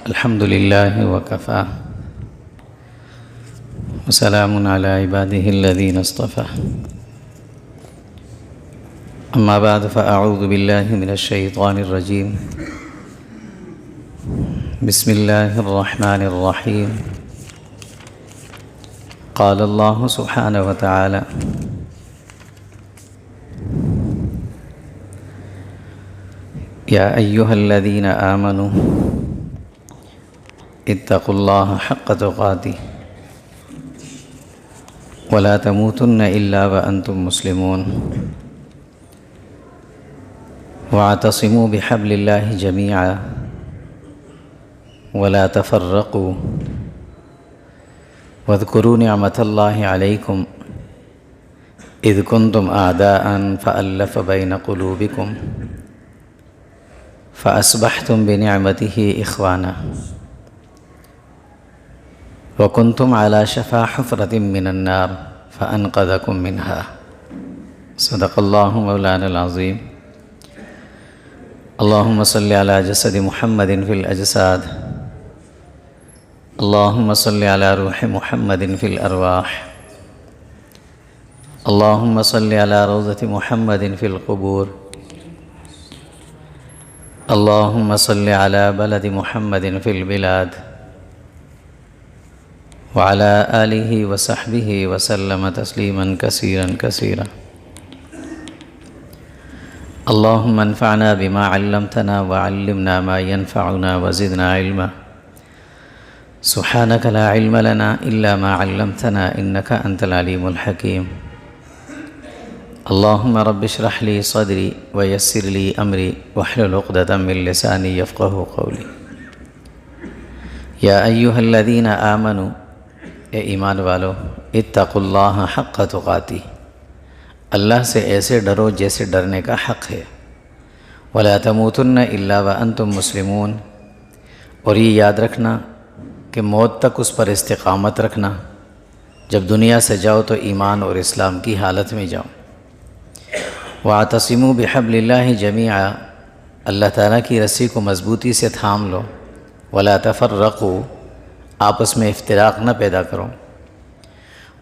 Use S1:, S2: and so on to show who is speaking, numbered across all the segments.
S1: الحمد لله وكفى وسلام على عباده الذين اصطفى أما بعد فأعوذ بالله من الشيطان الرجيم بسم الله الرحمن الرحيم قال الله سبحانه وتعالى يا أيها الذين آمنوا اتقوا الله حق تقاته ولا تموتن إلا وأنتم مسلمون واعتصموا بحبل الله جميعا ولا تفرقوا واذكروا نعمة الله عليكم إذ كنتم أعداء فألف بين قلوبكم فأصبحتم بنعمته إخوانا وكنتم على شفا حفرة من النار فأنقذكم منها صدق الله مولانا العظيم اللهم صل على جسد محمد في الأجساد اللهم صل على روح محمد في الأرواح اللهم صل على روضة محمد في القبور اللهم صل على بلد محمد في البلاد وعلى آله وصحبه وسلم تسليما كثيرا كثيرا اللهم انفعنا بما علمتنا وعلمنا ما ينفعنا وزدنا علما سبحانك لا علم لنا إلا ما علمتنا إنك أنت العليم الحكيم اللهم رب اشرح لي صدري ويسر لي أمري واحلل عقدة من لساني يفقه قولي يا أيها الذين آمنوا اے ایمان والو اتقوا اللہ حق تقاتی اللہ سے ایسے ڈرو جیسے ڈرنے کا حق ہے ولا تموتن الا وانتم مسلمون اور یہ یاد رکھنا کہ موت تک اس پر استقامت رکھنا جب دنیا سے جاؤ تو ایمان اور اسلام کی حالت میں جاؤ واعتصموا بحبل اللہ جمیعا اللہ تعالیٰ کی رسی کو مضبوطی سے تھام لو ولا تفرقوا آپس میں افتراق نہ پیدا کرو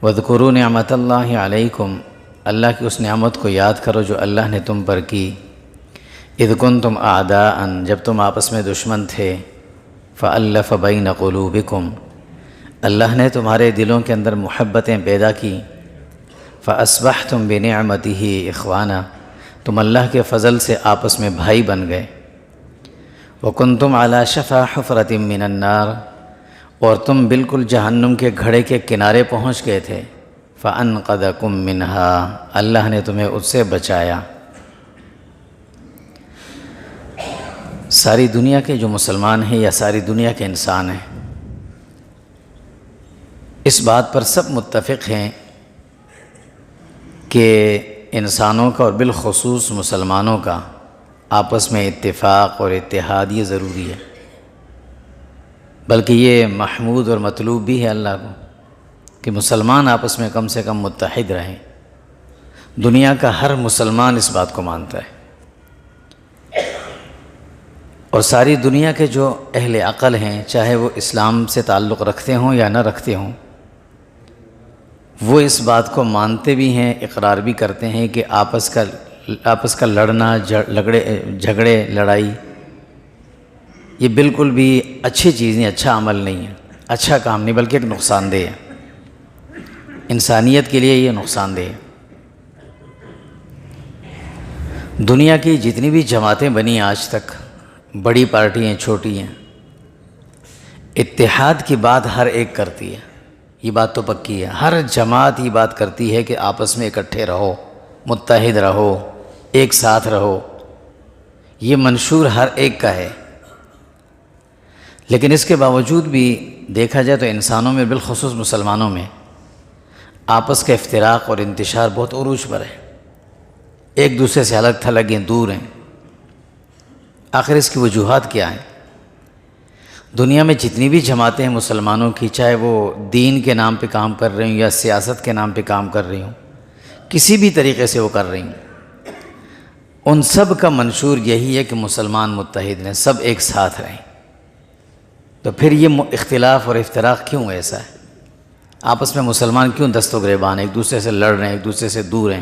S1: واذکروا نعمت اللہ علیکم اللہ کی اس نعمت کو یاد کرو جو اللہ نے تم پر کی اذ کنتم اعداء جب تم آپس میں دشمن تھے فألف بین قلوبکم اللہ نے تمہارے دلوں کے اندر محبتیں پیدا کی فاصبحتم بنعمتہ اخوانا تم اللہ کے فضل سے آپس میں بھائی بن گئے وکنتم علی شفا حفرۃ من النار اور تم بالکل جہنم کے گھڑے کے کنارے پہنچ گئے تھے فَأَنْقَذَكُم مِّنْهَا اللہ نے تمہیں اس سے بچایا۔ ساری دنیا کے جو مسلمان ہیں یا ساری دنیا کے انسان ہیں اس بات پر سب متفق ہیں کہ انسانوں کا اور بالخصوص مسلمانوں کا آپس میں اتفاق اور اتحاد یہ ضروری ہے، بلکہ یہ محمود اور مطلوب بھی ہے اللہ کو کہ مسلمان آپس میں کم سے کم متحد رہیں۔ دنیا کا ہر مسلمان اس بات کو مانتا ہے، اور ساری دنیا کے جو اہل عقل ہیں چاہے وہ اسلام سے تعلق رکھتے ہوں یا نہ رکھتے ہوں وہ اس بات کو مانتے بھی ہیں، اقرار بھی کرتے ہیں کہ آپس کا لڑنا جھگڑے لڑائی یہ بالکل بھی اچھی چیز نہیں، اچھا عمل نہیں ہے، اچھا کام نہیں، بلکہ ایک نقصان دہ ہے، انسانیت کے لیے یہ نقصان دہ ہے۔ دنیا کی جتنی بھی جماعتیں بنی آج تک، بڑی پارٹی ہیں چھوٹی ہیں، اتحاد کی بات ہر ایک کرتی ہے، یہ بات تو پکی ہے، ہر جماعت یہ بات کرتی ہے کہ آپس میں اکٹھے رہو، متحد رہو، ایک ساتھ رہو، یہ منشور ہر ایک کا ہے۔ لیکن اس کے باوجود بھی دیکھا جائے تو انسانوں میں بالخصوص مسلمانوں میں آپس کا افتراق اور انتشار بہت عروج پر ہے، ایک دوسرے سے الگ تھلگ ہیں، دور ہیں۔ آخر اس کی وجوہات کیا ہیں؟ دنیا میں جتنی بھی جماعتیں ہیں مسلمانوں کی، چاہے وہ دین کے نام پہ کام کر رہی ہوں یا سیاست کے نام پہ کام کر رہی ہوں، کسی بھی طریقے سے وہ کر رہی ہوں، ان سب کا منشور یہی ہے کہ مسلمان متحد رہیں، سب ایک ساتھ رہیں۔ تو پھر یہ اختلاف اور افتراق کیوں ایسا ہے؟ آپس میں مسلمان کیوں دست و گریبان ہیں، ایک دوسرے سے لڑ رہے ہیں، ایک دوسرے سے دور ہیں،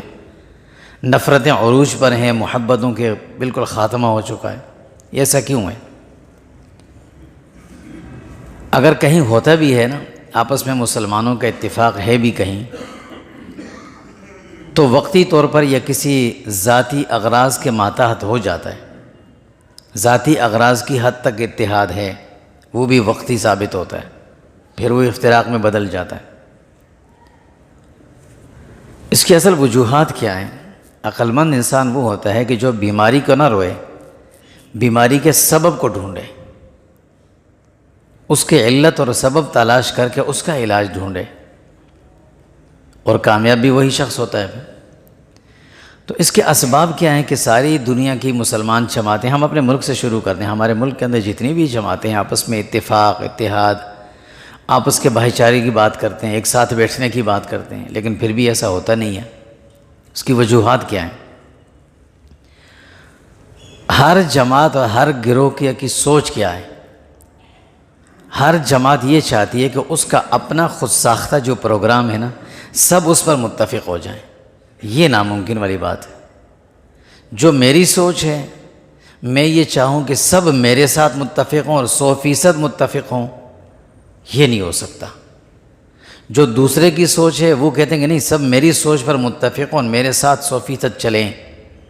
S1: نفرتیں عروج پر ہیں، محبتوں کے بالکل خاتمہ ہو چکا ہے، یہ ایسا کیوں ہے؟ اگر کہیں ہوتا بھی ہے نا آپس میں مسلمانوں کا اتفاق ہے بھی کہیں، تو وقتی طور پر یا کسی ذاتی اغراض کے ماتحت ہو جاتا ہے، ذاتی اغراض کی حد تک اتحاد ہے، وہ بھی وقتی ثابت ہوتا ہے، پھر وہ افتراق میں بدل جاتا ہے۔ اس کی اصل وجوہات کیا ہیں؟ عقل مند انسان وہ ہوتا ہے کہ جو بیماری کو نہ روئے، بیماری کے سبب کو ڈھونڈے، اس کے علت اور سبب تلاش کر کے اس کا علاج ڈھونڈے، اور کامیاب بھی وہی شخص ہوتا ہے۔ تو اس کے اسباب کیا ہیں کہ ساری دنیا کی مسلمان جماعتیں، ہم اپنے ملک سے شروع کرتے ہیں، ہمارے ملک کے اندر جتنی بھی جماعتیں ہیں آپس میں اتفاق، اتحاد، آپس کے بھائی چارے کی بات کرتے ہیں، ایک ساتھ بیٹھنے کی بات کرتے ہیں، لیکن پھر بھی ایسا ہوتا نہیں ہے۔ اس کی وجوہات کیا ہیں؟ ہر جماعت اور ہر گروہ کی سوچ کیا ہے؟ ہر جماعت یہ چاہتی ہے کہ اس کا اپنا خود ساختہ جو پروگرام ہے نا، سب اس پر متفق ہو جائیں۔ یہ ناممکن والی بات ہے۔ جو میری سوچ ہے، میں یہ چاہوں کہ سب میرے ساتھ متفق ہوں اور 100% متفق ہوں، یہ نہیں ہو سکتا۔ جو دوسرے کی سوچ ہے وہ کہتے ہیں کہ نہیں، سب میری سوچ پر متفق ہوں اور میرے ساتھ 100% چلیں،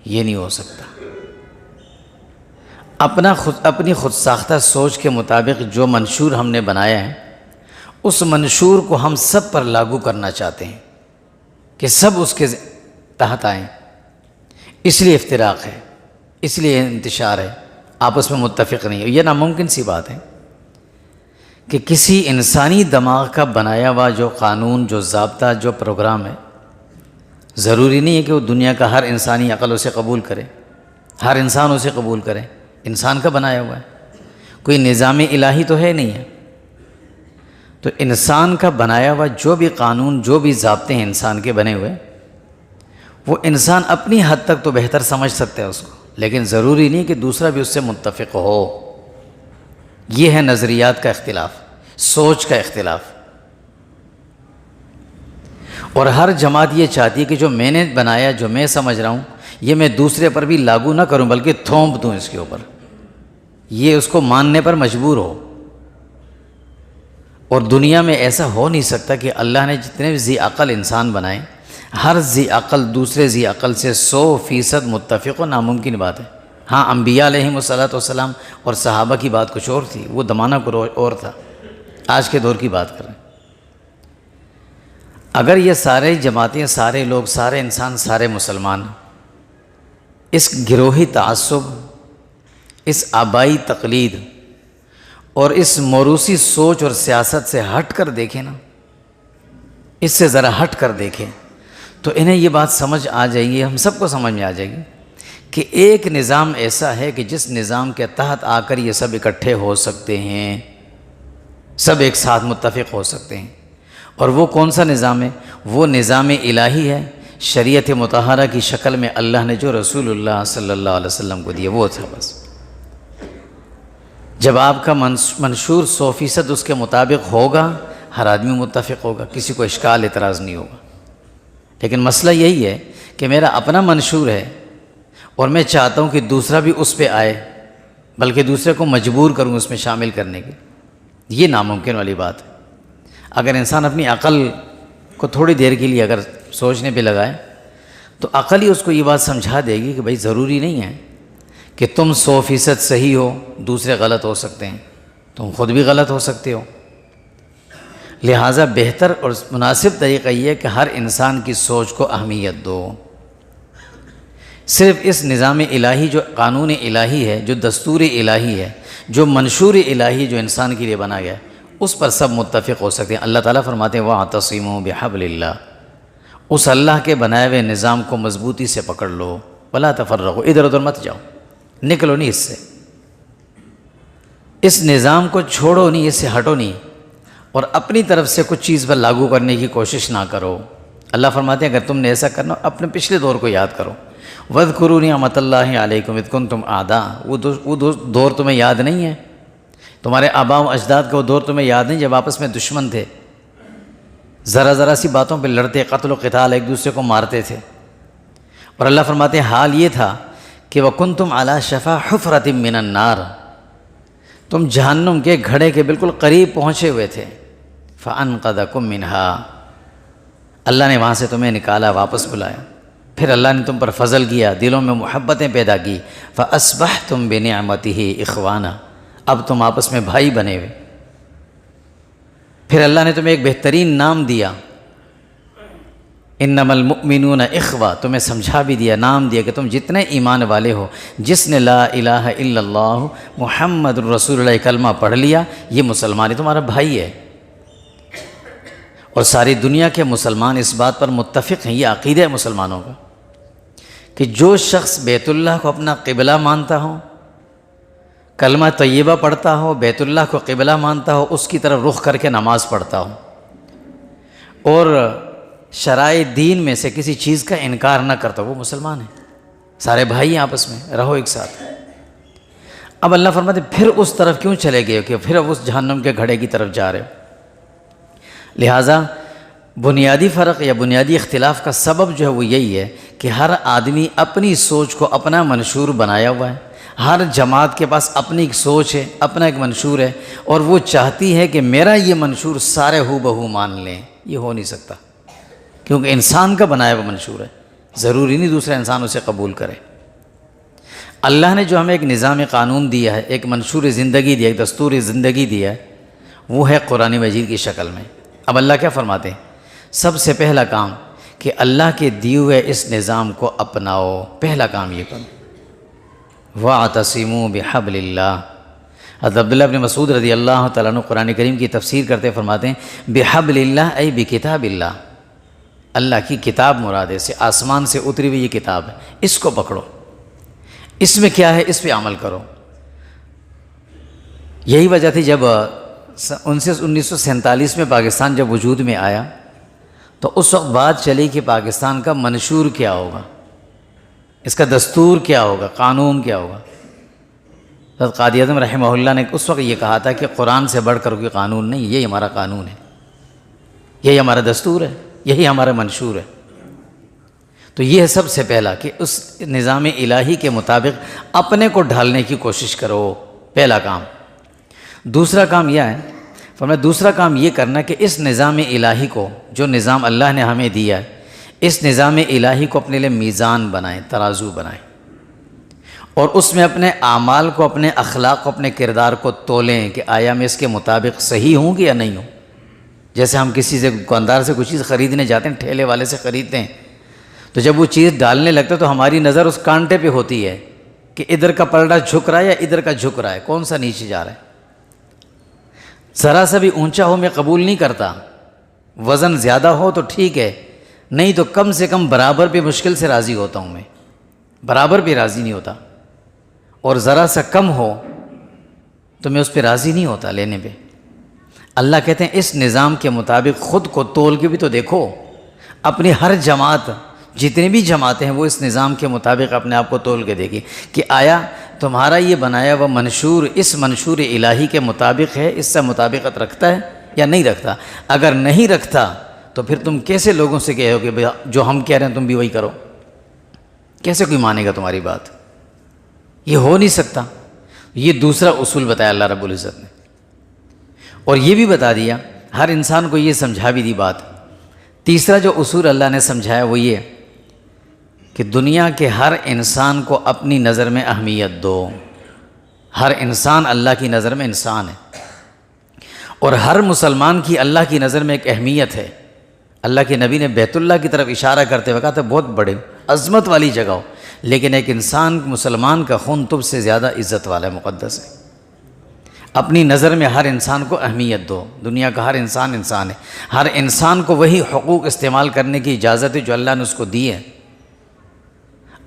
S1: یہ نہیں ہو سکتا۔ اپنی خود ساختہ سوچ کے مطابق جو منشور ہم نے بنایا ہے، اس منشور کو ہم سب پر لاگو کرنا چاہتے ہیں کہ سب اس کے تحت آئیں۔ اس لیے افتراق ہے، اس لیے انتشار ہے، آپس میں متفق نہیں ہے۔ یہ ناممکن سی بات ہے کہ کسی انسانی دماغ کا بنایا ہوا جو قانون، جو ضابطہ، جو پروگرام ہے، ضروری نہیں ہے کہ وہ دنیا کا ہر انسانی عقل اسے قبول کرے، ہر انسان اسے قبول کرے۔ انسان کا بنایا ہوا ہے، کوئی نظام الہی تو ہے نہیں ہے۔ تو انسان کا بنایا ہوا جو بھی قانون، جو بھی ضابطے ہیں انسان کے بنے ہوئے، وہ انسان اپنی حد تک تو بہتر سمجھ سکتا ہے اس کو، لیکن ضروری نہیں کہ دوسرا بھی اس سے متفق ہو۔ یہ ہے نظریات کا اختلاف، سوچ کا اختلاف۔ اور ہر جماعت یہ چاہتی ہے کہ جو میں نے بنایا، جو میں سمجھ رہا ہوں، یہ میں دوسرے پر بھی لاگو نہ کروں بلکہ تھوپ دوں اس کے اوپر، یہ اس کو ماننے پر مجبور ہو۔ اور دنیا میں ایسا ہو نہیں سکتا کہ اللہ نے جتنے بھی ذی عقل انسان بنائے، ہر ذی عقل دوسرے ذی عقل سے 100% متفق ہو، ناممکن بات ہے۔ ہاں، انبیاء علیہم السلام اور صحابہ کی بات کچھ اور تھی، وہ زمانہ اور تھا، آج کے دور کی بات کر رہے ہیں۔ اگر یہ سارے جماعتیں، سارے لوگ، سارے انسان، سارے مسلمان اس گروہی تعصب، اس آبائی تقلید اور اس موروثی سوچ اور سیاست سے ہٹ کر دیکھیں نا، اس سے ذرا ہٹ کر دیکھیں، تو انہیں یہ بات سمجھ آ جائے گی، ہم سب کو سمجھ میں آ جائے گی کہ ایک نظام ایسا ہے کہ جس نظام کے تحت آ کر یہ سب اکٹھے ہو سکتے ہیں، سب ایک ساتھ متفق ہو سکتے ہیں۔ اور وہ کون سا نظام ہے؟ وہ نظام الہی ہے، شریعت مطہرہ کی شکل میں اللہ نے جو رسول اللہ صلی اللہ علیہ وسلم کو دیا، وہ تھا بس۔ جب آپ کا منشور 100% اس کے مطابق ہوگا، ہر آدمی متفق ہوگا، کسی کو اشکال اعتراض نہیں ہوگا۔ لیکن مسئلہ یہی ہے کہ میرا اپنا منشور ہے اور میں چاہتا ہوں کہ دوسرا بھی اس پہ آئے، بلکہ دوسرے کو مجبور کروں اس میں شامل کرنے کی، یہ ناممکن والی بات ہے۔ اگر انسان اپنی عقل کو تھوڑی دیر کے لیے اگر سوچنے پہ لگائے تو عقل ہی اس کو یہ بات سمجھا دے گی کہ بھائی ضروری نہیں ہے کہ تم 100% صحیح ہو، دوسرے غلط ہو سکتے ہیں، تم خود بھی غلط ہو سکتے ہو۔ لہٰذا بہتر اور مناسب طریقہ یہ ہے کہ ہر انسان کی سوچ کو اہمیت دو۔ صرف اس نظام الہی، جو قانون الہی ہے، جو دستور الہی ہے، جو منشور الہی جو انسان کے لیے بنا گیا ہے، اس پر سب متفق ہو سکتے ہیں۔ اللہ تعالیٰ فرماتے ہیں وَاعْتَصِمُوا بِحَبْلِ اللَّهِ، اس اللہ کے بنائے ہوئے نظام کو مضبوطی سے پکڑ لو، وَلَا تَفَرَّقُوا، ادھر ادھر مت جاؤ، نکلو نہیں اس سے، اس نظام کو چھوڑو نہیں، اس سے ہٹو نہیں، اور اپنی طرف سے کچھ چیز پر لاگو کرنے کی کوشش نہ کرو۔ اللہ فرماتے ہیں اگر تم نے ایسا کرنا، اپنے پچھلے دور کو یاد کرو، وَاذْكُرُوا نِعْمَتَ اللَّهِ عَلَيْكُمْ إِذْ كُنْتُمْ أَعْدَاءً، وہ دور تمہیں یاد نہیں ہے تمہارے آباء و اجداد کا وہ دور تمہیں یاد نہیں جب آپس میں دشمن تھے، ذرا ذرا سی باتوں پہ لڑتے، قتل و قتال، ایک دوسرے کو مارتے تھے. اور اللہ فرماتے ہیں حال یہ تھا کہ وَكُنْتُمْ عَلَى شَفَا حُفْرَةٍ مِّنَ النَّارِ، تم جہنم کے گھڑے کے بالکل قریب پہنچے ہوئے تھے. فَأَنْقَذَكُم مِّنْهَا، اللہ نے وہاں سے تمہیں نکالا، واپس بلایا. پھر اللہ نے تم پر فضل کیا، دلوں میں محبتیں پیدا کی. فَأَصْبَحْتُم بِنِعْمَتِهِ إِخْوَانًا، اب تم آپس میں بھائی بنے ہوئے. پھر اللہ نے تمہیں ایک بہترین نام دیا، انما المؤمنون اخوہ، تمہیں سمجھا بھی دیا، نام دیا کہ تم جتنے ایمان والے ہو، جس نے لا الہ الا اللہ محمد الرسول اللہ کلمہ پڑھ لیا، یہ مسلمان ہے، تمہارا بھائی ہے. اور ساری دنیا کے مسلمان اس بات پر متفق ہیں، یہ عقیدہ ہے مسلمانوں کا، کہ جو شخص بیت اللہ کو اپنا قبلہ مانتا ہو، کلمہ طیبہ پڑھتا ہو، بیت اللہ کو قبلہ مانتا ہو، اس کی طرف رخ کر کے نماز پڑھتا ہو، اور شرائع دین میں سے کسی چیز کا انکار نہ کرتا، وہ مسلمان ہے. سارے بھائی ہیں، آپس میں رہو ایک ساتھ. اب اللہ فرماتے پھر اس طرف کیوں چلے گئے کہ پھر اب اس جہنم کے گھڑے کی طرف جا رہے ہو. لہٰذا بنیادی فرق یا بنیادی اختلاف کا سبب جو ہے وہ یہی ہے کہ ہر آدمی اپنی سوچ کو اپنا منشور بنایا ہوا ہے. ہر جماعت کے پاس اپنی ایک سوچ ہے، اپنا ایک منشور ہے، اور وہ چاہتی ہے کہ میرا یہ منشور سارے ہو بہو مان لیں. یہ ہو نہیں سکتا، کیونکہ انسان کا بنایا ہوا منشور ہے، ضروری نہیں دوسرا انسان اسے قبول کرے. اللہ نے جو ہمیں ایک نظام قانون دیا ہے، ایک منشور زندگی دیا، ایک دستور زندگی دیا ہے، وہ ہے قرآن مجید کی شکل میں. اب اللہ کیا فرماتے ہیں؟ سب سے پہلا کام کہ اللہ کے دیے ہوئے اس نظام کو اپناؤ. پہلا کام یہ کرو، وَاعْتَصِمُوا بِحَبْلِ اللَّهِ. حضرت عبداللہ بن مسعود رضی اللہ تعالیٰ عنہ قرآن کریم کی تفسیر کرتے فرماتے ہیں بِحَبْلِ اللَّهِ ای بِکتاب اللہ، اللہ کی کتاب مراد ہے، سے آسمان سے اتری ہوئی یہ کتاب ہے، اس کو پکڑو. اس میں کیا ہے، اس پہ عمل کرو. یہی وجہ تھی جب 1947 میں پاکستان جب وجود میں آیا تو اس وقت بات چلی کہ پاکستان کا منشور کیا ہوگا، اس کا دستور کیا ہوگا، قانون کیا ہوگا. حضرت قاضی اعظم رحمہ اللہ نے اس وقت یہ کہا تھا کہ قرآن سے بڑھ کر کوئی قانون نہیں، یہی ہمارا قانون ہے، یہی ہمارا دستور ہے، یہی ہمارا منشور ہے. تو یہ ہے سب سے پہلا کہ اس نظام الہی کے مطابق اپنے کو ڈھالنے کی کوشش کرو، پہلا کام. دوسرا کام یہ ہے، فرمایا دوسرا کام یہ کرنا کہ اس نظام الہی کو، جو نظام اللہ نے ہمیں دیا ہے، اس نظام الہی کو اپنے لیے میزان بنائیں، ترازو بنائیں، اور اس میں اپنے اعمال کو، اپنے اخلاق کو، اپنے کردار کو تولیں کہ آیا میں اس کے مطابق صحیح ہوں کہ یا نہیں ہوں. جیسے ہم کسی سے دکاندار سے کوئی چیز خریدنے جاتے ہیں، ٹھیلے والے سے خریدتے ہیں، تو جب وہ چیز ڈالنے لگتا ہے تو ہماری نظر اس کانٹے پہ ہوتی ہے کہ ادھر کا پلڑا جھک رہا ہے یا ادھر کا جھک رہا ہے، کون سا نیچے جا رہا ہے. ذرا سا بھی اونچا ہو میں قبول نہیں کرتا، وزن زیادہ ہو تو ٹھیک ہے، نہیں تو کم سے کم برابر پہ مشکل سے راضی ہوتا ہوں میں، برابر پہ راضی نہیں ہوتا. اور ذرا سا کم ہو تو میں اس پہ راضی نہیں ہوتا لینے پہ. اللہ کہتے ہیں اس نظام کے مطابق خود کو تول کے بھی تو دیکھو. اپنی ہر جماعت، جتنی بھی جماعتیں ہیں، وہ اس نظام کے مطابق اپنے آپ کو تول کے دیکھی کہ آیا تمہارا یہ بنایا ہوا منشور اس منشور الہی کے مطابق ہے، اس سے مطابقت رکھتا ہے یا نہیں رکھتا. اگر نہیں رکھتا تو پھر تم کیسے لوگوں سے کہو کہ جو ہم کہہ رہے ہیں تم بھی وہی کرو؟ کیسے کوئی مانے گا تمہاری بات؟ یہ ہو نہیں سکتا. یہ دوسرا اصول بتایا اللہ رب العزت نے، اور یہ بھی بتا دیا، ہر انسان کو یہ سمجھا بھی دی بات. تیسرا جو اصول اللہ نے سمجھایا وہ یہ کہ دنیا کے ہر انسان کو اپنی نظر میں اہمیت دو. ہر انسان اللہ کی نظر میں انسان ہے، اور ہر مسلمان کی اللہ کی نظر میں ایک اہمیت ہے. اللہ کے نبی نے بیت اللہ کی طرف اشارہ کرتے ہوئے کہا تھا بہت بڑے عظمت والی جگہ ہو، لیکن ایک انسان مسلمان کا خون تب سے زیادہ عزت والا ہے، مقدس ہے. اپنی نظر میں ہر انسان کو اہمیت دو. دنیا کا ہر انسان انسان ہے، ہر انسان کو وہی حقوق استعمال کرنے کی اجازت ہے جو اللہ نے اس کو دی ہے.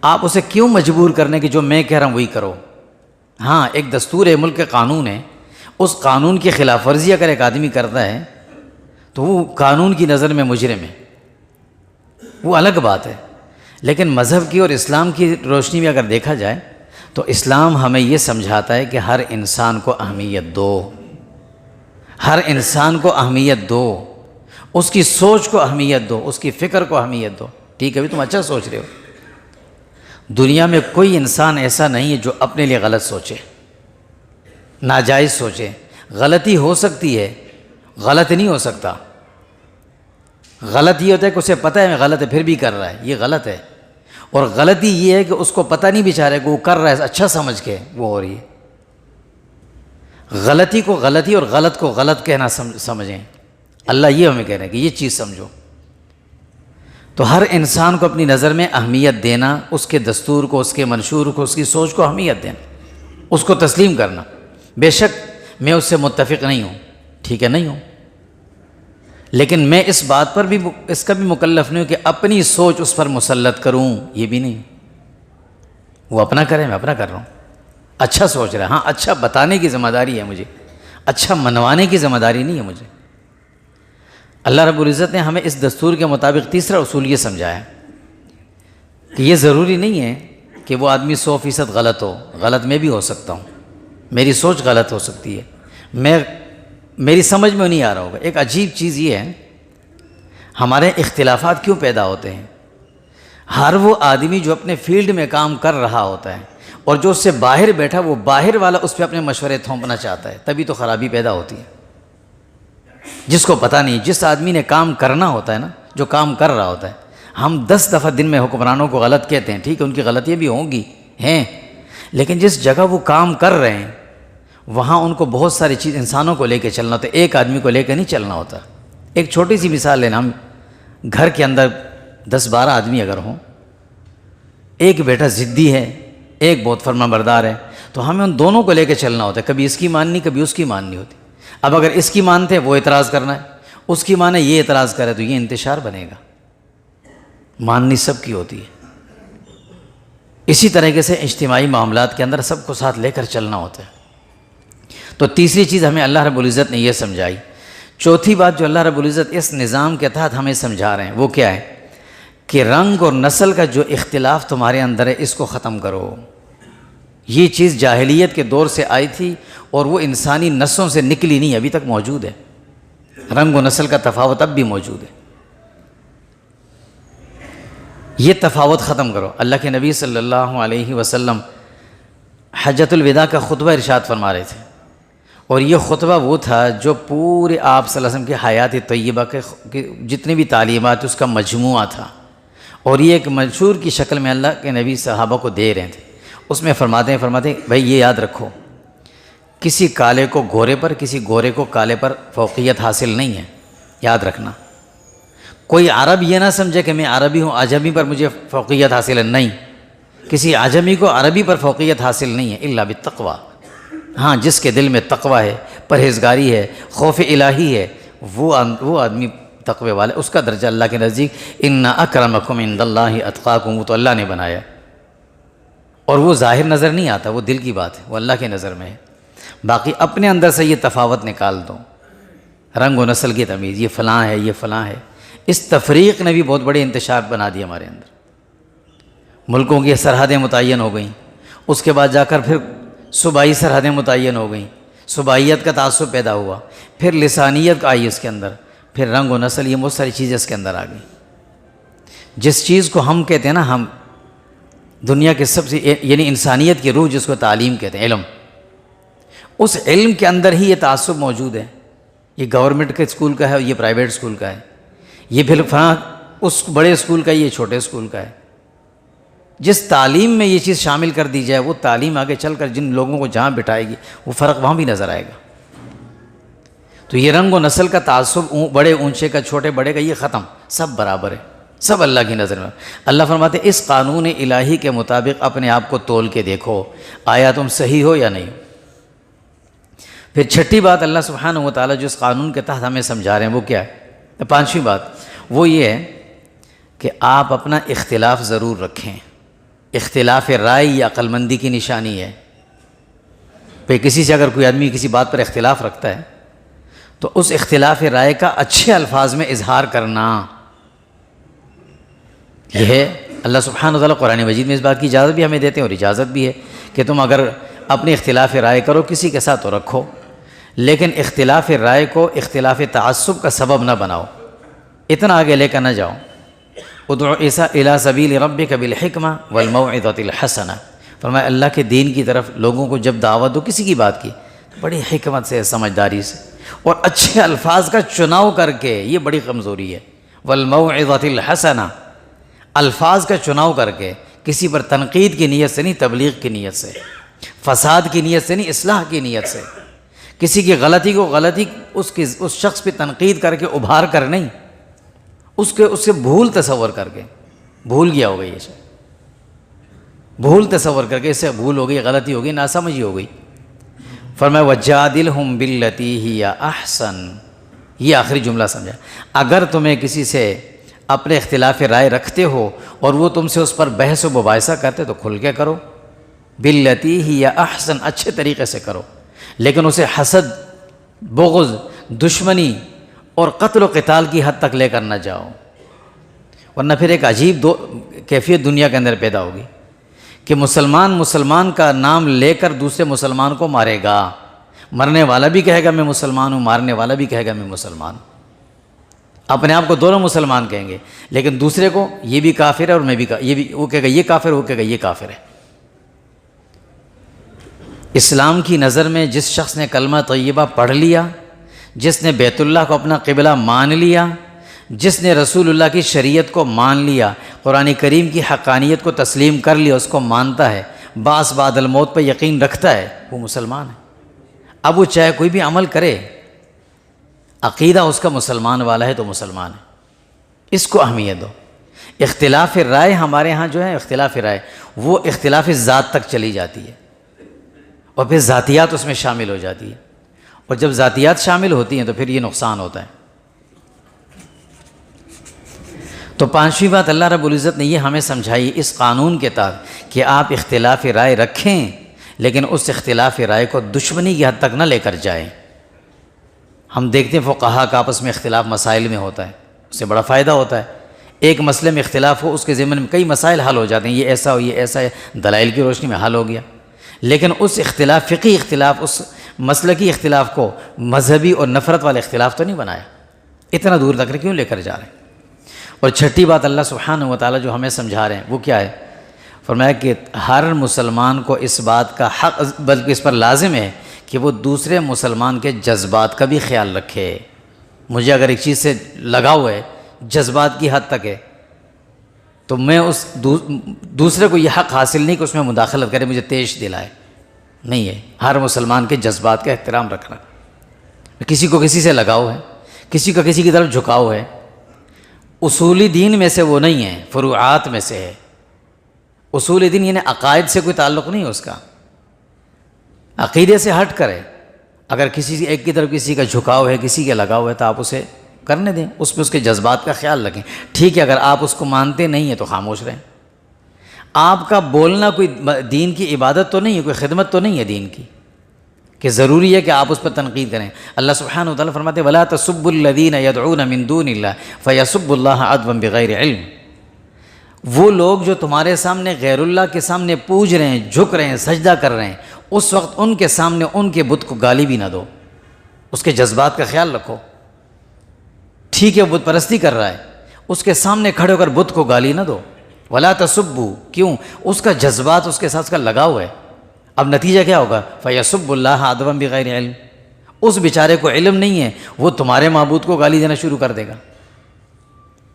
S1: آپ اسے کیوں مجبور کرنے کہ جو میں کہہ رہا ہوں وہی کرو؟ ہاں ایک دستور ہے، ملک کا قانون ہے، اس قانون کی خلاف ورزی اگر ایک آدمی کرتا ہے تو وہ قانون کی نظر میں مجرم ہے، وہ الگ بات ہے. لیکن مذہب کی اور اسلام کی روشنی میں اگر دیکھا جائے تو اسلام ہمیں یہ سمجھاتا ہے کہ ہر انسان کو اہمیت دو، ہر انسان کو اہمیت دو، اس کی سوچ کو اہمیت دو، اس کی فکر کو اہمیت دو۔ ٹھیک ہے بھی تم اچھا سوچ رہے ہو، دنیا میں کوئی انسان ایسا نہیں ہے جو اپنے لیے غلط سوچے، ناجائز سوچے۔ غلطی ہو سکتی ہے، غلط نہیں ہو سکتا۔ غلط یہ ہوتا ہے کہ اسے پتہ ہے میں غلط ہے پھر بھی کر رہا ہے، یہ غلط ہے۔ اور غلطی یہ ہے کہ اس کو پتہ نہیں بیچارے کہ وہ کر رہا ہے اچھا سمجھ کے وہ ہو رہی ہے۔ غلطی کو غلطی اور غلط کو غلط کہنا سمجھیں۔ اللہ یہ ہمیں کہہ رہے ہیں کہ یہ چیز سمجھو۔ تو ہر انسان کو اپنی نظر میں اہمیت دینا، اس کے دستور کو، اس کے منشور کو، اس کی سوچ کو اہمیت دینا، اس کو تسلیم کرنا۔ بے شک میں اس سے متفق نہیں ہوں، ٹھیک ہے نہیں ہوں، لیکن میں اس بات پر بھی اس کا بھی مکلف نہیں ہوں کہ اپنی سوچ اس پر مسلط کروں، یہ بھی نہیں۔ وہ اپنا کرے، میں اپنا کر رہا ہوں۔ اچھا سوچ رہا ہے، ہاں اچھا بتانے کی ذمہ داری ہے مجھے، اچھا منوانے کی ذمہ داری نہیں ہے مجھے۔ اللہ رب العزت نے ہمیں اس دستور کے مطابق تیسرا اصول یہ سمجھایا کہ یہ ضروری نہیں ہے کہ وہ آدمی 100% غلط ہو، غلط میں بھی ہو سکتا ہوں، میری سوچ غلط ہو سکتی ہے، میری سمجھ میں نہیں آ رہا ہوگا۔ ایک عجیب چیز یہ ہے، ہمارے اختلافات کیوں پیدا ہوتے ہیں؟ ہر وہ آدمی جو اپنے فیلڈ میں کام کر رہا ہوتا ہے اور جو اس سے باہر بیٹھا، وہ باہر والا اس پہ اپنے مشورے تھوپنا چاہتا ہے، تبھی تو خرابی پیدا ہوتی ہے۔ جس کو پتہ نہیں، جس آدمی نے کام کرنا ہوتا ہے نا، جو کام کر رہا ہوتا ہے، ہم 10 دفعہ دن میں حکمرانوں کو غلط کہتے ہیں، ٹھیک ہے ان کی غلطیاں بھی ہوں گی ہیں، لیکن جس جگہ وہ کام کر رہے ہیں وہاں ان کو بہت ساری چیز انسانوں کو لے کے چلنا ہوتا ہے، ایک آدمی کو لے کے نہیں چلنا ہوتا۔ ایک چھوٹی سی مثال لینا، ہم گھر کے اندر 10-12 آدمی اگر ہوں، ایک بیٹا ضدی ہے، ایک بہت فرما بردار ہے، تو ہمیں ان دونوں کو لے کے چلنا ہوتا ہے، کبھی اس کی ماننی کبھی اس کی ماننی ہوتی۔ اب اگر اس کی مانتے ہیں وہ اعتراض کرنا ہے، اس کی مانے یہ اعتراض کرے، تو یہ انتشار بنے گا۔ ماننی سب کی ہوتی ہے۔ اسی طریقے سے اجتماعی معاملات کے اندر سب کو ساتھ لے کر چلنا ہوتا ہے۔ تو تیسری چیز ہمیں اللہ رب العزت نے یہ سمجھائی۔ چوتھی بات جو اللہ رب العزت اس نظام کے تحت ہمیں سمجھا رہے ہیں وہ کیا ہے کہ رنگ اور نسل کا جو اختلاف تمہارے اندر ہے اس کو ختم کرو۔ یہ چیز جاہلیت کے دور سے آئی تھی اور وہ انسانی نسلوں سے نکلی نہیں، ابھی تک موجود ہے۔ رنگ و نسل کا تفاوت اب بھی موجود ہے، یہ تفاوت ختم کرو۔ اللہ کے نبی صلی اللہ علیہ وسلم حجۃ الوداع کا خطبہ ارشاد فرما رہے تھے، اور یہ خطبہ وہ تھا جو پورے آپ صلی اللہ علیہ وسلم کی حیات طیبہ کے جتنی بھی تعلیمات اس کا مجموعہ تھا، اور یہ ایک منشور کی شکل میں اللہ کے نبی صحابہ کو دے رہے تھے۔ اس میں فرماتے ہیں بھائی یہ یاد رکھو، کسی کالے کو گورے پر، کسی گورے کو کالے پر فوقیت حاصل نہیں ہے، یاد رکھنا۔ کوئی عرب یہ نہ سمجھے کہ میں عربی ہوں، عجمی پر مجھے فوقیت حاصل ہے، نہیں، کسی عجمی کو عربی پر فوقیت حاصل نہیں ہے الا بالتقوی۔ ہاں جس کے دل میں تقوی ہے، پرہیزگاری ہے، خوف الہی ہے، وہ آدمی تقوی والا، اس کا درجہ اللہ کے نزدیک ان اکرمکم عند اللہ اتقاکم، وہ تو اللہ نے بنایا، اور وہ ظاہر نظر نہیں آتا، وہ دل کی بات ہے، وہ اللہ کے نظر میں ہے۔ باقی اپنے اندر سے یہ تفاوت نکال دو، رنگ و نسل کی تمیز، یہ فلاں ہے یہ فلاں ہے۔ اس تفریق نے بھی بہت بڑے انتشار بنا دی ہمارے اندر، ملکوں کی سرحدیں متعین ہو گئیں، اس کے بعد جا کر پھر صوبائی سرحدیں متعین ہو گئیں، صوبائیت کا تعصب پیدا ہوا، پھر لسانیت آئی اس کے اندر، پھر رنگ و نسل، یہ بہت ساری چیزیں اس کے اندر آ گئیں۔ جس چیز کو ہم کہتے ہیں نا، ہم دنیا کے سب سے یعنی انسانیت کی روح جس کو تعلیم کہتے ہیں، علم، اس علم کے اندر ہی یہ تعصب موجود ہے۔ یہ گورنمنٹ کے اسکول کا ہے، یہ پرائیویٹ اسکول کا ہے، یہ پھر فلاں اس بڑے اسکول کا ہے، یہ چھوٹے اسکول کا ہے۔ جس تعلیم میں یہ چیز شامل کر دی جائے، وہ تعلیم آگے چل کر جن لوگوں کو جہاں بٹھائے گی، وہ فرق وہاں بھی نظر آئے گا۔ تو یہ رنگ و نسل کا تعصب، بڑے اونچے کا چھوٹے بڑے کا، یہ ختم، سب برابر ہے، سب اللہ کی نظر میں۔ اللہ فرماتے ہیں اس قانون الہی کے مطابق اپنے آپ کو تول کے دیکھو، آیا تم صحیح ہو یا نہیں۔ پھر چھٹی بات اللہ سبحانہ و تعالیٰ جو اس قانون کے تحت ہمیں سمجھا رہے ہیں وہ کیا ہے؟ پانچویں بات وہ یہ ہے کہ آپ اپنا اختلاف ضرور رکھیں۔ اختلاف رائے یا عقل مندی کی نشانی ہے۔ پھر کسی سے اگر کوئی آدمی کسی بات پر اختلاف رکھتا ہے تو اس اختلاف رائے کا اچھے الفاظ میں اظہار کرنا، یہ ہے اللہ سبحانہ و تعالیٰ قرآن مجید میں اس بات کی اجازت بھی ہمیں دیتے ہیں، اور اجازت بھی ہے کہ تم اگر اپنی اختلاف رائے کرو کسی کے ساتھ تو رکھو، لیکن اختلاف رائے کو اختلاف تعصب کا سبب نہ بناؤ، اتنا آگے لے کر نہ جاؤ۔ ادعو الی سبیل ربک بالحکمہ والموعظۃ الحسنہ، فرمایا اللہ کے دین کی طرف لوگوں کو جب دعوت دو کسی کی بات کی بڑی حکمت سے، سمجھداری سے اور اچھے الفاظ کا چناؤ کر کے، یہ بڑی کمزوری ہے۔ والموعظۃ الحسنہ، الفاظ کا چناؤ کر کے، کسی پر تنقید کی نیت سے نہیں، تبلیغ کی نیت سے، فساد کی نیت سے نہیں، اصلاح کی نیت سے، کسی کی غلطی کو غلطی اس شخص پہ تنقید کر کے ابھار کر نہیں، اس سے بھول تصور کر کے، بھول گیا ہوگا یہ شخص، بھول تصور کر کے، اس سے بھول ہو گئی، غلطی ہو گئی، ناسمجھی ہو گئی۔ فرمایا وَجَادِلْهُمْ بِالَّتِي هِيَ أَحْسَنُ، یہ آخری جملہ سمجھا، اگر تمہیں کسی سے اپنے اختلاف رائے رکھتے ہو اور وہ تم سے اس پر بحث و مباحثہ کرتے تو کھل کے کرو، بِالَّتِي هِيَ أَحْسَنُ، اچھے طریقے سے کرو، لیکن اسے حسد، بغض، دشمنی اور قتل و قتال کی حد تک لے کر نہ جاؤ، ورنہ پھر ایک عجیب کیفیت دنیا کے اندر پیدا ہوگی کہ مسلمان کا نام لے کر دوسرے مسلمان کو مارے گا، مرنے والا بھی کہے گا میں مسلمان ہوں، مارنے والا بھی کہے گا میں مسلمان ہوں، اپنے آپ کو دونوں مسلمان کہیں گے، لیکن دوسرے کو یہ بھی کافر ہے اور میں بھی یہ بھی، وہ کہے گا یہ کافر، وہ کہے گا یہ کافر ہے۔ اسلام کی نظر میں جس شخص نے کلمہ طیبہ پڑھ لیا، جس نے بیت اللہ کو اپنا قبلہ مان لیا، جس نے رسول اللہ کی شریعت کو مان لیا، قرآن کریم کی حقانیت کو تسلیم کر لیا، اس کو مانتا ہے، بعث بعد الموت پہ یقین رکھتا ہے، وہ مسلمان ہے۔ اب وہ چاہے کوئی بھی عمل کرے، عقیدہ اس کا مسلمان والا ہے تو مسلمان ہے، اس کو اہمیت دو۔ اختلاف رائے ہمارے ہاں جو ہے، اختلاف رائے وہ اختلاف ذات تک چلی جاتی ہے، اور پھر ذاتیات اس میں شامل ہو جاتی ہے، اور جب ذاتیات شامل ہوتی ہیں تو پھر یہ نقصان ہوتا ہے۔ تو پانچویں بات اللہ رب العزت نے یہ ہمیں سمجھائی اس قانون کے تحت کہ آپ اختلاف رائے رکھیں، لیکن اس اختلاف رائے کو دشمنی کی حد تک نہ لے کر جائیں۔ ہم دیکھتے ہیں فقہا کا آپس میں اختلاف مسائل میں ہوتا ہے، اس سے بڑا فائدہ ہوتا ہے، ایک مسئلے میں اختلاف ہو، اس کے ضمن میں کئی مسائل حل ہو جاتے ہیں، یہ ایسا ہو، یہ ایسا ہے، دلائل کی روشنی میں حل ہو گیا۔ لیکن اس اختلاف، فقہی اختلاف، اس مسلکی اختلاف کو مذہبی اور نفرت والے اختلاف تو نہیں بنایا، اتنا دور تک کیوں لے کر جا رہے ہیں۔ اور چھٹی بات اللہ سبحانہ و تعالیٰ جو ہمیں سمجھا رہے ہیں وہ کیا ہے؟ فرمایا کہ ہر مسلمان کو اس بات کا حق، بلکہ اس پر لازم ہے کہ وہ دوسرے مسلمان کے جذبات کا بھی خیال رکھے۔ مجھے اگر ایک چیز سے لگاؤ ہے، جذبات کی حد تک ہے، تو میں اس دوسرے کو یہ حق حاصل نہیں کہ اس میں مداخلت کرے، مجھے تیش دلائے، نہیں ہے۔ ہر مسلمان کے جذبات کا احترام رکھنا، کسی کو کسی سے لگاؤ ہے، کسی کا کسی کی طرف جھکاؤ ہے، اصولی دین میں سے وہ نہیں ہے، فروعات میں سے ہے۔ اصول دین یعنی عقائد سے کوئی تعلق نہیں ہے اس کا، عقیدے سے ہٹ کرے۔ اگر کسی ایک کی طرف کسی کا جھکاؤ ہے، کسی کے لگاؤ ہے، تو آپ اسے کرنے دیں، اس پہ اس کے جذبات کا خیال رکھیں، ٹھیک ہے۔ اگر آپ اس کو مانتے نہیں ہیں تو خاموش رہیں۔ آپ کا بولنا کوئی دین کی عبادت تو نہیں ہے، کوئی خدمت تو نہیں ہے دین کی کہ ضروری ہے کہ آپ اس پر تنقید کریں۔ اللہ سبحانہ وتعالیٰ فرماتے ہیں وَلَا تَسُبُّوا الَّذِينَ يَدْعُونَ مِن دُونِ اللَّهِ فَيَسُبُّوا اللَّهَ عَدْوًا بِغَيْرِ عِلْمٍ، وہ لوگ جو تمہارے سامنے غیر اللہ کے سامنے پوج رہے ہیں، جھک رہے ہیں، سجدہ کر رہے ہیں، اس وقت ان کے سامنے ان کے بت کو گالی بھی نہ دو، اس کے جذبات کا خیال رکھو۔ ٹھیک ہے بت پرستی کر رہا ہے، اس کے سامنے کھڑے ہو کر بت کو گالی نہ دو۔ وَلَا تَسُبُّوا، کیوں؟ اس کا جذبات اس کے ساتھ کا لگاؤ ہے۔ اب نتیجہ کیا ہوگا؟ فَيَسُبُّ اللَّهَ عَدْوًا بِغَيْرِ عِلْمٍ، اس بیچارے کو علم نہیں ہے، وہ تمہارے معبود کو گالی دینا شروع کر دے گا۔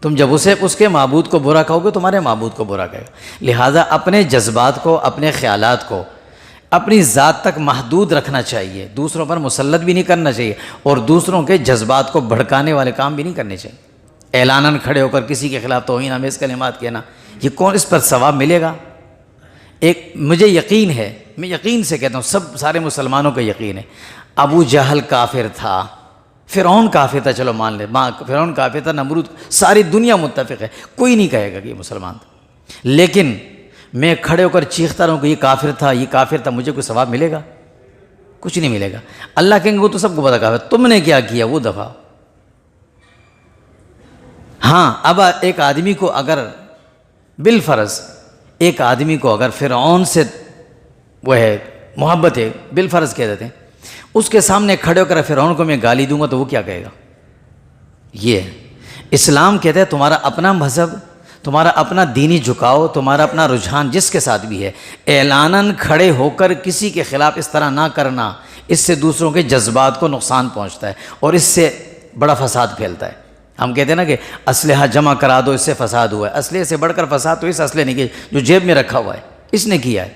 S1: تم جب اس کے معبود کو برا کہو گے، تمہارے معبود کو برا کہے گا۔ لہٰذا اپنے جذبات کو، اپنے خیالات کو اپنی ذات تک محدود رکھنا چاہیے، دوسروں پر مسلط بھی نہیں کرنا چاہیے، اور دوسروں کے جذبات کو بھڑکانے والے کام بھی نہیں کرنے چاہیے۔ اعلاناً کھڑے ہو کر کسی کے خلاف توہین آمیز کلمات کہنا، یہ کون اس پر ثواب ملے گا؟ ایک مجھے یقین ہے، میں یقین سے کہتا ہوں، سارے مسلمانوں کا یقین ہے، ابو جہل کافر تھا، فرعون کافر تھا، چلو مان لے، فرعون کافر تھا، نمرود، ساری دنیا متفق ہے، کوئی نہیں کہے گا کہ یہ مسلمان تھا۔ لیکن میں کھڑے ہو کر چیختا رہوں کہ یہ کافر تھا، یہ کافر تھا، مجھے کوئی ثواب ملے گا؟ کچھ نہیں ملے گا۔ اللہ کہیں گے وہ تو سب کو پتا کافر، تم نے کیا کیا وہ دفعہ۔ ہاں، اب ایک آدمی کو اگر بالفرض ایک آدمی کو اگر فرعون سے وہ ہے محبت ہے بالفرض کہہ دیتے ہیں، اس کے سامنے کھڑے ہو کر فرعون کو میں گالی دوں گا تو وہ کیا کہے گا؟ یہ ہے اسلام کہتا ہے تمہارا اپنا مذہب، تمہارا اپنا دینی جھکاؤ، تمہارا اپنا رجحان جس کے ساتھ بھی ہے، اعلاناً کھڑے ہو کر کسی کے خلاف اس طرح نہ کرنا، اس سے دوسروں کے جذبات کو نقصان پہنچتا ہے اور اس سے بڑا فساد پھیلتا ہے۔ ہم کہتے ہیں نا کہ اسلحہ جمع کرا دو، اس سے فساد ہوا ہے۔ اسلحے سے بڑھ کر فساد تو اس اسلحے نے کیا جو جیب میں رکھا ہوا ہے، اس نے کیا ہے،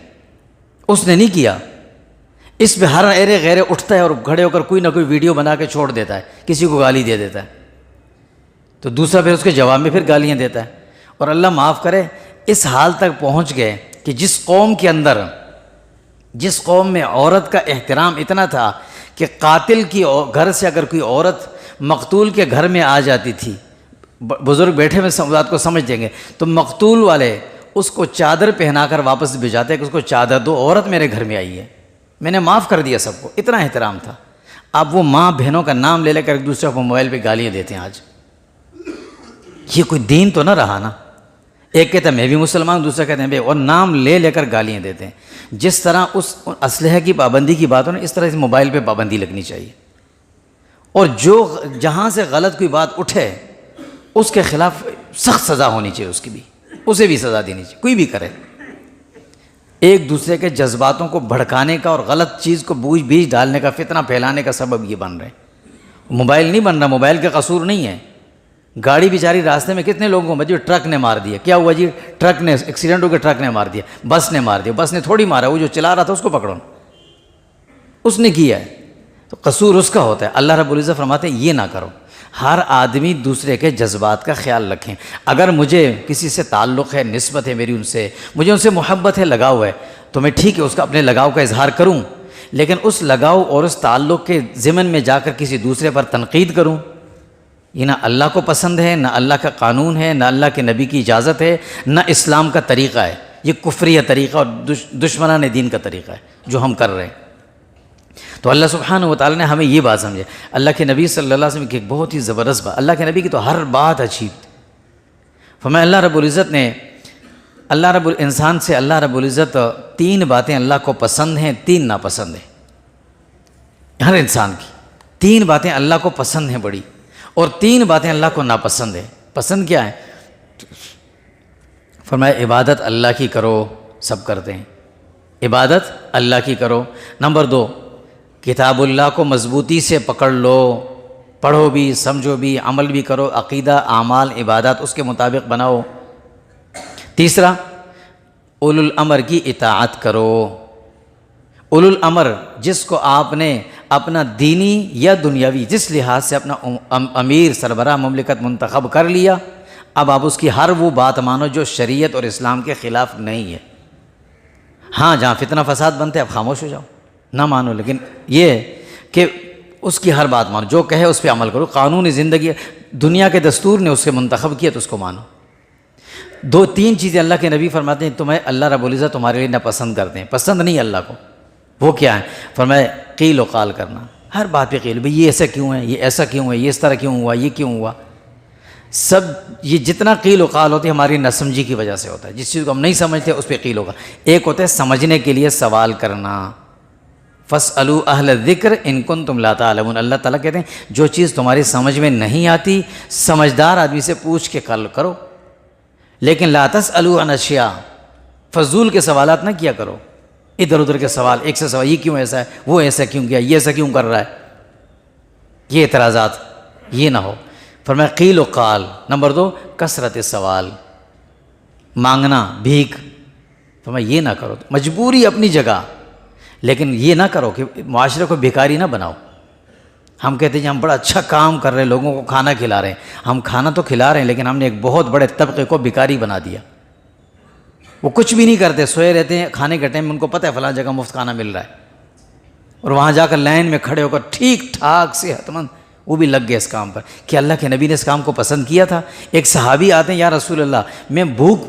S1: اس نے نہیں کیا۔ اس پہ ہر ایرے غیرے اٹھتا ہے اور کھڑے ہو کر کوئی نہ کوئی ویڈیو بنا کے چھوڑ دیتا ہے، کسی کو گالی دے دیتا ہے، تو دوسرا پھر اس کے جواب میں پھر گالیاں دیتا ہے۔ اور اللہ معاف کرے، اس حال تک پہنچ گئے کہ جس قوم کے اندر، جس قوم میں عورت کا احترام اتنا تھا کہ قاتل کی گھر سے اگر کوئی عورت مقتول کے گھر میں آ جاتی تھی، بزرگ بیٹھے میں بات کو سمجھ دیں گے، تو مقتول والے اس کو چادر پہنا کر واپس بھیجاتے کہ اس کو چادر دو، عورت میرے گھر میں آئی ہے، میں نے معاف کر دیا سب کو، اتنا احترام تھا۔ اب وہ ماں بہنوں کا نام لے لے کر ایک دوسرے کو موبائل پہ گالیاں دیتے ہیں۔ آج یہ کوئی دین تو نہ رہا نا، ایک کہتا ہے میں بھی مسلمان، دوسرا کہتے ہیں بے، اور نام لے لے کر گالیاں دیتے ہیں۔ جس طرح اس اسلحے کی پابندی کی بات ہو نا، اس طرح اس موبائل پہ پابندی لگنی چاہیے، اور جو جہاں سے غلط کوئی بات اٹھے اس کے خلاف سخت سزا ہونی چاہیے، اس کی بھی، اسے بھی سزا دینی چاہیے، کوئی بھی کرے۔ ایک دوسرے کے جذباتوں کو بھڑکانے کا اور غلط چیز کو بیج ڈالنے کا، فتنہ پھیلانے کا سبب یہ بن رہے ہیں۔ موبائل نہیں بن رہا، موبائل کا قصور نہیں ہے۔ گاڑی بیچاری راستے میں کتنے لوگوں کو بچی، ٹرک نے مار دیا، کیا ہوا جی؟ ٹرک نے ایکسیڈنٹ ہو کے ٹرک نے مار دیا، بس نے مار دیا، بس نے تھوڑی مارا، وہ جو چلا رہا تھا اس کو پکڑو، اس نے کیا ہے، تو قصور اس کا ہوتا ہے۔ اللہ رب العزت فرماتے ہیں یہ نہ کرو، ہر آدمی دوسرے کے جذبات کا خیال رکھیں۔ اگر مجھے کسی سے تعلق ہے، نسبت ہے میری ان سے، مجھے ان سے محبت ہے، لگاؤ ہے، تو میں ٹھیک ہے اس کا اپنے لگاؤ کا اظہار کروں، لیکن اس لگاؤ اور اس تعلق کے ضمن میں جا کر کسی دوسرے پر تنقید کروں، یہ نہ اللہ کو پسند ہے، نہ اللہ کا قانون ہے، نہ اللہ کے نبی کی اجازت ہے، نہ اسلام کا طریقہ ہے۔ یہ کفریہ طریقہ اور دشمنان دین کا طریقہ ہے جو ہم کر رہے ہیں۔ تو اللہ سبحانہ و تعالیٰ نے ہمیں یہ بات سمجھے۔ اللہ کے نبی صلی اللہ علیہ وسلم کی ایک بہت ہی زبردست بات، اللہ کے نبی کی تو ہر بات عجیب تھی۔ فرمایا اللہ رب العزت نے، انسان سے اللہ رب العزت 3 باتیں اللہ کو پسند ہیں، 3 ناپسند ہیں۔ ہر انسان کی 3 باتیں اللہ کو پسند ہیں بڑی، اور 3 باتیں اللہ کو ناپسند ہیں۔ پسند کیا ہے؟ فرمایا عبادت اللہ کی کرو، سب کرتے ہیں، عبادت اللہ کی کرو۔ نمبر 2، کتاب اللہ کو مضبوطی سے پکڑ لو، پڑھو بھی، سمجھو بھی، عمل بھی کرو، عقیدہ، اعمال، عبادات اس کے مطابق بناؤ۔ تیسرا، اولو الامر کی اطاعت کرو۔ اولو الامر جس کو آپ نے اپنا دینی یا دنیاوی جس لحاظ سے اپنا امیر، سربراہ مملکت منتخب کر لیا، اب آپ اس کی ہر وہ بات مانو جو شریعت اور اسلام کے خلاف نہیں ہے۔ ہاں جہاں فتنہ فساد بنتے اب خاموش ہو جاؤ، نہ مانو، لیکن یہ کہ اس کی ہر بات مانو، جو کہے اس پہ عمل کرو۔ قانون زندگی دنیا کے دستور نے اس کے منتخب کیا تو اس کو مانو۔ 2-3 چیزیں اللہ کے نبی فرماتے ہیں تمہیں اللہ رب العزت تمہارے لیے ناپسند کرتے ہیں، پسند نہیں اللہ کو۔ وہ کیا ہے؟ فرمایا قیل و قال کرنا، ہر بات پہ قیل، بھئی یہ ایسا کیوں ہے، یہ ایسا کیوں ہے، یہ اس طرح کیوں ہوا، یہ کیوں ہوا۔ سب یہ جتنا قیل و قال ہوتی ہے ہماری نہ سمجھی کی وجہ سے ہوتا ہے، جس چیز کو ہم نہیں سمجھتے اس پہ قیل و قال۔ ایک ہوتا ہے سمجھنے کے لیے سوال کرنا، فاسألوا اہل الذکر ان کنتم لا تعلمون۔ اللہ تعالیٰ کہتے ہیں جو چیز تمہاری سمجھ میں نہیں آتی سمجھدار آدمی سے پوچھ کے کرو، لیکن لا تسألوا عن اشیاء، فضول کے سوالات نہ کیا کرو، ادھر ادھر کے سوال، ایک سے سوال، یہ کیوں ایسا ہے، وہ ایسا کیوں کیا، یہ ایسا کیوں کر رہا ہے، یہ اعتراضات یہ نہ ہو۔ فرمایا قیل و قال۔ نمبر 2، کثرت سوال، مانگنا، بھیک، فرمایا یہ نہ کرو، مجبوری اپنی جگہ، لیکن یہ نہ کرو کہ معاشرے کو بھیکاری نہ بناؤ۔ ہم کہتے ہیں ہم بڑا اچھا کام کر رہے ہیں، لوگوں کو کھانا کھلا رہے ہیں، ہم کھانا تو کھلا رہے ہیں لیکن ہم نے ایک بہت بڑے طبقے کو بھیکاری بنا دیا۔ وہ کچھ بھی نہیں کرتے، سوئے رہتے ہیں، کھانے کے ٹائم ان کو پتہ ہے فلاں جگہ مفت کھانا مل رہا ہے، اور وہاں جا کر لائن میں کھڑے ہو کر ٹھیک ٹھاک صحت مند وہ بھی لگ گئے اس کام پر۔ کہ اللہ کے نبی نے اس کام کو پسند کیا تھا؟ ایک صحابی آتے ہیں یا رسول اللہ میں بھوک